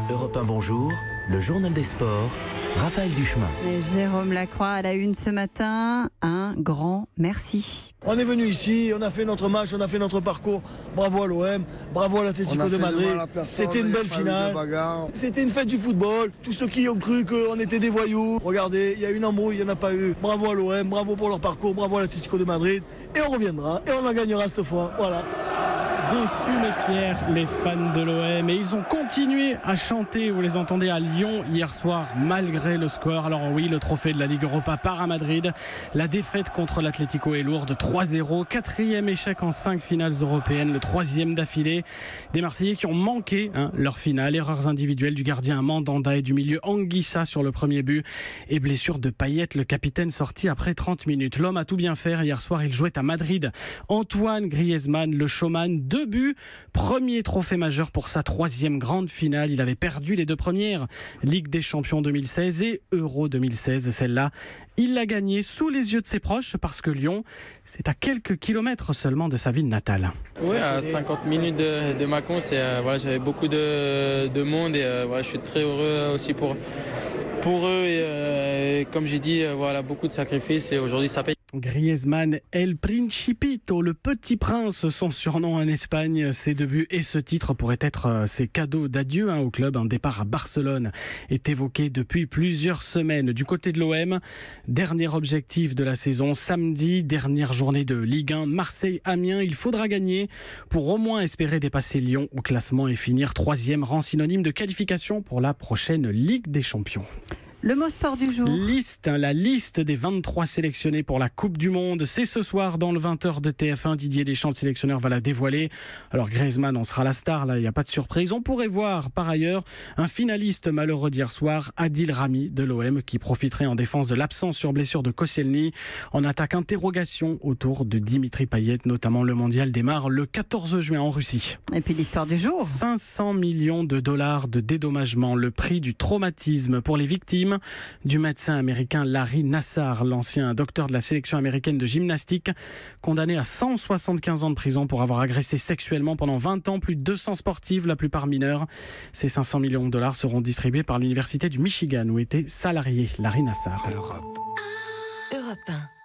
Europe 1 Bonjour, le journal des sports, Raphaël Duchemin. Et Jérôme Lacroix à la une ce matin, un grand merci. On est venu ici, on a fait notre match, on a fait notre parcours. Bravo à l'OM, bravo à l'Atlético de Madrid. C'était une belle finale. C'était une fête du football. Tous ceux qui ont cru qu'on était des voyous, regardez, il y a une embrouille, il n'y en a pas eu. Bravo à l'OM, bravo pour leur parcours, bravo à l'Atlético de Madrid. Et on reviendra, et on en gagnera cette fois. Voilà. Déçus mais fiers, les fans de l'OM, et ils ont continué à chanter, vous les entendez, à Lyon hier soir malgré le score. Alors oui, le trophée de la Ligue Europa part à Madrid, la défaite contre l'Atlético est lourde, 3-0, quatrième échec en 5 finales européennes, le 3e d'affilée. Des Marseillais qui ont manqué leur finale, erreurs individuelles du gardien Mandanda et du milieu Anguissa sur le premier but, et blessure de Payet, le capitaine sorti après 30 minutes. L'homme a tout bien fait, hier soir il jouait à Madrid. Antoine Griezmann, le showman, 2 buts, premier trophée majeur pour sa 3e grande finale. Il avait perdu les 2 premières, Ligue des Champions 2016 et Euro 2016. Celle-là, il l'a gagnée sous les yeux de ses proches parce que Lyon, c'est à quelques kilomètres seulement de sa ville natale. Oui, à 50 minutes de Mâcon, j'avais beaucoup de monde et je suis très heureux aussi pour eux et comme j'ai dit, beaucoup de sacrifices et aujourd'hui ça paye. Griezmann, El Principito, le petit prince, son surnom en Espagne. Ses 2 buts et ce titre pourraient être ses cadeaux d'adieu au club. Un départ à Barcelone est évoqué depuis plusieurs semaines. Du côté de l'OM, dernier objectif de la saison, samedi, dernière journée de Ligue 1, Marseille-Amiens. Il faudra gagner pour au moins espérer dépasser Lyon au classement et finir 3e, rang synonyme de qualification pour la prochaine Ligue des Champions. Le mot sport du jour. La liste des 23 sélectionnés pour la Coupe du Monde. C'est ce soir dans le 20h de TF1. Didier Deschamps, le sélectionneur, va la dévoiler. Alors Griezmann en sera la star, là, il n'y a pas de surprise. On pourrait voir par ailleurs un finaliste malheureux d'hier soir, Adil Rami de l'OM, qui profiterait en défense de l'absence sur blessure de Koscielny. En attaque, interrogation autour de Dimitri Payet, notamment. Le mondial démarre le 14 juin en Russie. Et puis l'histoire du jour. 500 millions de dollars de dédommagement, le prix du traumatisme pour les victimes du médecin américain Larry Nassar, l'ancien docteur de la sélection américaine de gymnastique, condamné à 175 ans de prison pour avoir agressé sexuellement pendant 20 ans plus de 200 sportives, la plupart mineures. Ces 500 millions de dollars seront distribués par l'université du Michigan où était salarié Larry Nassar. Europe 1.